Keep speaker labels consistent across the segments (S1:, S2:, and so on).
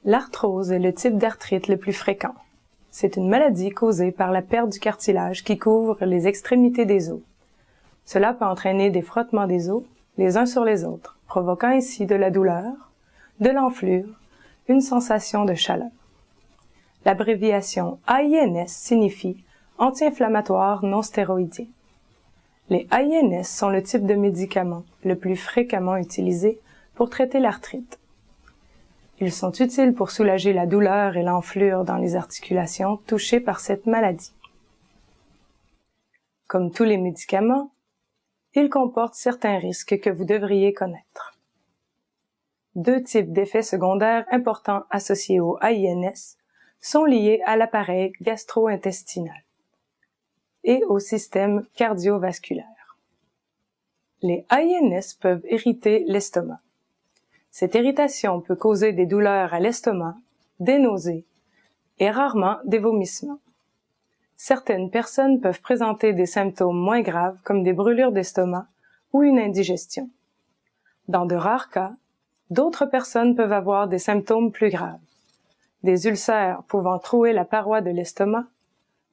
S1: L'arthrose est le type d'arthrite le plus fréquent. C'est une maladie causée par la perte du cartilage qui couvre les extrémités des os. Cela peut entraîner des frottements des os, les uns sur les autres, provoquant ainsi de la douleur, de l'enflure, une sensation de chaleur. L'abréviation AINS signifie anti-inflammatoire non stéroïdien. Les AINS sont le type de médicament le plus fréquemment utilisé pour traiter l'arthrite. Ils sont utiles pour soulager la douleur et l'enflure dans les articulations touchées par cette maladie. Comme tous les médicaments, ils comportent certains risques que vous devriez connaître. Deux types d'effets secondaires importants associés au AINS sont liés à l'appareil gastro-intestinal et au système cardiovasculaire. Les AINS peuvent irriter l'estomac. Cette irritation peut causer des douleurs à l'estomac, des nausées et rarement des vomissements. Certaines personnes peuvent présenter des symptômes moins graves comme des brûlures d'estomac ou une indigestion. Dans de rares cas, d'autres personnes peuvent avoir des symptômes plus graves, des ulcères pouvant trouer la paroi de l'estomac,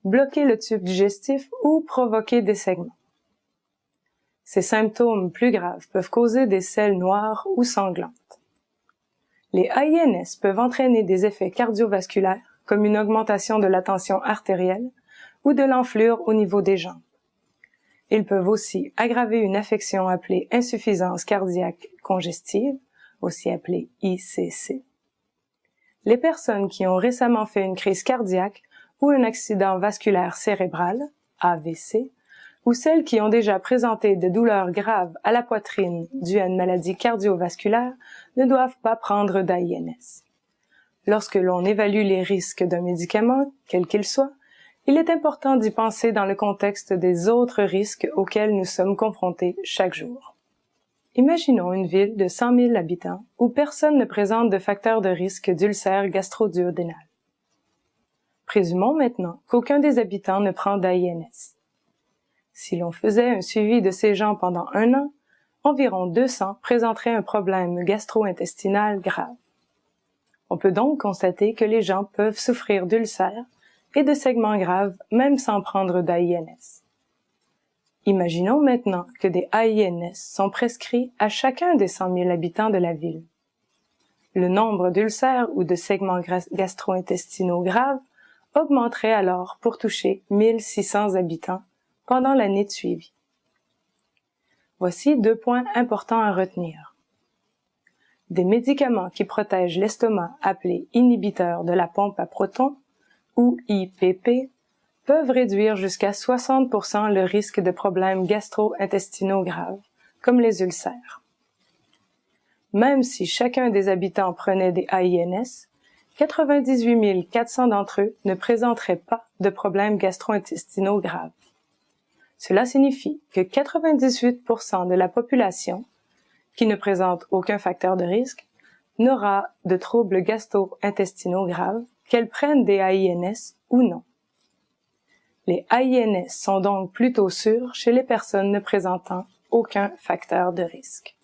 S1: bloquer le tube digestif ou provoquer des saignements. Ces symptômes plus graves peuvent causer des selles noires ou sanglantes. Les AINS peuvent entraîner des effets cardiovasculaires comme une augmentation de la tension artérielle ou de l'enflure au niveau des jambes. Ils peuvent aussi aggraver une affection appelée insuffisance cardiaque congestive, aussi appelée ICC. Les personnes qui ont récemment fait une crise cardiaque ou un accident vasculaire cérébral, AVC, ou celles qui ont déjà présenté de douleurs graves à la poitrine dues à une maladie cardiovasculaire ne doivent pas prendre d'AINS. Lorsque l'on évalue les risques d'un médicament, quel qu'il soit, il est important d'y penser dans le contexte des autres risques auxquels nous sommes confrontés chaque jour. Imaginons une ville de 100 000 habitants où personne ne présente de facteur de risque d'ulcère gastro-duodénal. Présumons maintenant qu'aucun des habitants ne prend d'AINS. Si l'on faisait un suivi de ces gens pendant 1 an, environ 200 présenteraient un problème gastro-intestinal grave. On peut donc constater que les gens peuvent souffrir d'ulcères et de saignements graves même sans prendre d'AINS. Imaginons maintenant que des AINS sont prescrits à chacun des 100 000 habitants de la ville. Le nombre d'ulcères ou de saignements gastro-intestinaux graves augmenterait alors pour toucher 1600 habitants pendant l'année de suivi. Voici 2 points importants à retenir. Des médicaments qui protègent l'estomac appelés inhibiteurs de la pompe à protons ou IPP peuvent réduire jusqu'à 60% le risque de problèmes gastro-intestinaux graves, comme les ulcères. Même si chacun des habitants prenait des AINS, 98 400 d'entre eux ne présenteraient pas de problèmes gastro-intestinaux graves. Cela signifie que 98% de la population, qui ne présente aucun facteur de risque, n'aura de troubles gastro-intestinaux graves, qu'elle prenne des AINS ou non. Les AINS sont donc plutôt sûrs chez les personnes ne présentant aucun facteur de risque.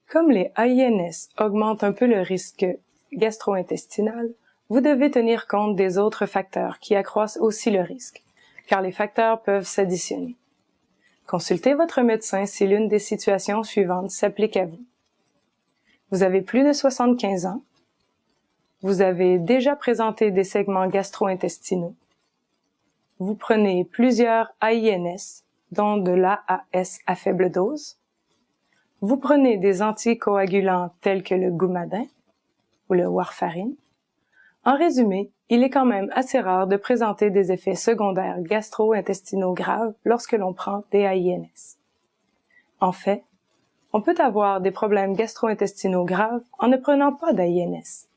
S1: Comme les AINS augmentent un peu le risque gastro-intestinal, vous devez tenir compte des autres facteurs qui accroissent aussi le risque, car les facteurs peuvent s'additionner. Consultez votre médecin si l'une des situations suivantes s'applique à vous. Vous avez plus de 75 ans. Vous avez déjà présenté des saignements gastro-intestinaux. Vous prenez plusieurs AINS, dont de l'AAS à faible dose. Vous prenez des anticoagulants tels que le Coumadin ou le warfarine. En résumé, il est quand même assez rare de présenter des effets secondaires gastro-intestinaux graves lorsque l'on prend des AINS. En fait, on peut avoir des problèmes gastro-intestinaux graves en ne prenant pas d'AINS.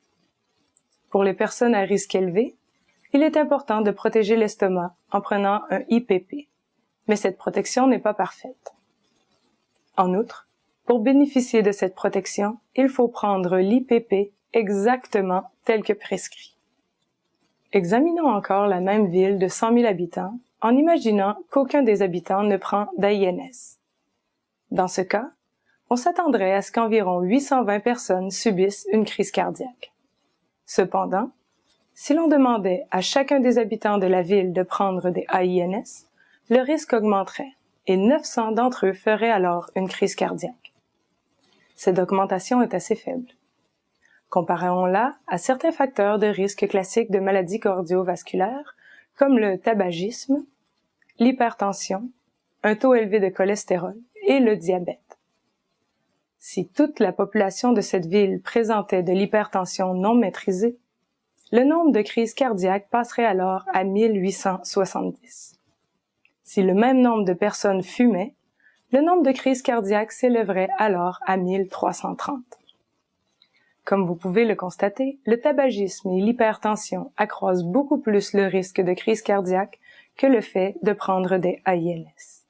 S1: Pour les personnes à risque élevé, il est important de protéger l'estomac en prenant un IPP, mais cette protection n'est pas parfaite. En outre, pour bénéficier de cette protection, il faut prendre l'IPP exactement tel que prescrit. Examinons encore la même ville de 100 000 habitants en imaginant qu'aucun des habitants ne prend d'AINS. Dans ce cas, on s'attendrait à ce qu'environ 820 personnes subissent une crise cardiaque. Cependant, si l'on demandait à chacun des habitants de la ville de prendre des AINS, le risque augmenterait et 900 d'entre eux feraient alors une crise cardiaque. Cette augmentation est assez faible. Comparons-la à certains facteurs de risque classiques de maladies cardiovasculaires comme le tabagisme, l'hypertension, un taux élevé de cholestérol et le diabète. Si toute la population de cette ville présentait de l'hypertension non maîtrisée, le nombre de crises cardiaques passerait alors à 1870. Si le même nombre de personnes fumaient, le nombre de crises cardiaques s'élèverait alors à 1330. Comme vous pouvez le constater, le tabagisme et l'hypertension accroissent beaucoup plus le risque de crise cardiaque que le fait de prendre des AINS.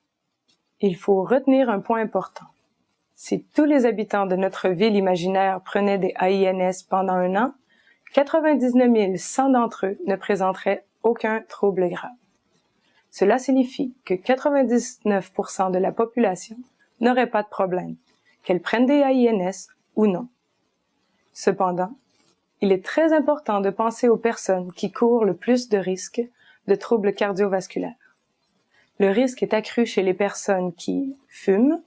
S1: Il faut retenir un point important. Si tous les habitants de notre ville imaginaire prenaient des AINS pendant un an, 99 100 d'entre eux ne présenteraient aucun trouble grave. Cela signifie que 99% de la population n'aurait pas de problème, qu'elle prenne des AINS ou non. Cependant, il est très important de penser aux personnes qui courent le plus de risques de troubles cardiovasculaires. Le risque est accru chez les personnes qui fument,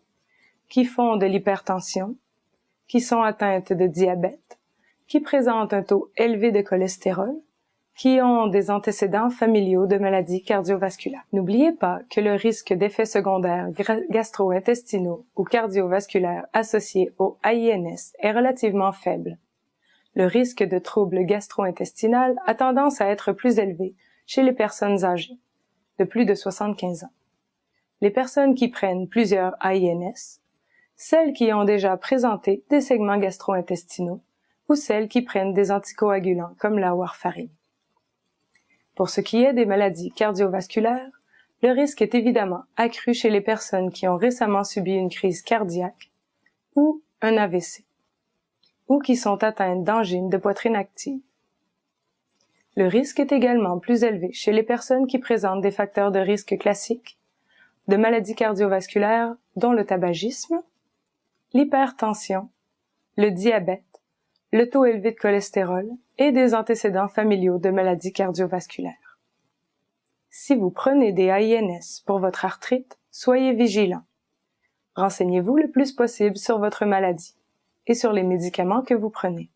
S1: qui font de l'hypertension, qui sont atteintes de diabète, qui présentent un taux élevé de cholestérol, qui ont des antécédents familiaux de maladies cardiovasculaires. N'oubliez pas que le risque d'effets secondaires gastro-intestinaux ou cardiovasculaires associés au AINS est relativement faible. Le risque de troubles gastro-intestinaux a tendance à être plus élevé chez les personnes âgées, de plus de 75 ans. Les personnes qui prennent plusieurs AINS, celles qui ont déjà présenté des segments gastro-intestinaux ou celles qui prennent des anticoagulants comme la warfarine. Pour ce qui est des maladies cardiovasculaires, le risque est évidemment accru chez les personnes qui ont récemment subi une crise cardiaque ou un AVC, ou qui sont atteintes d'angine de poitrine active. Le risque est également plus élevé chez les personnes qui présentent des facteurs de risque classiques de maladies cardiovasculaires dont le tabagisme, l'hypertension, le diabète, le taux élevé de cholestérol et des antécédents familiaux de maladies cardiovasculaires. Si vous prenez des AINS pour votre arthrite, soyez vigilant. Renseignez-vous le plus possible sur votre maladie et sur les médicaments que vous prenez.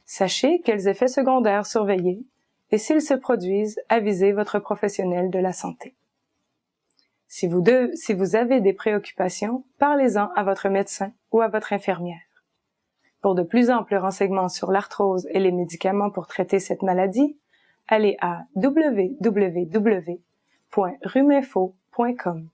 S1: Sachez quels effets secondaires surveiller et s'ils se produisent, avisez votre professionnel de la santé. Si vous avez des préoccupations, parlez-en à votre médecin ou à votre infirmière. Pour de plus amples renseignements sur l'arthrose et les médicaments pour traiter cette maladie, allez à www.rhuminfo.com.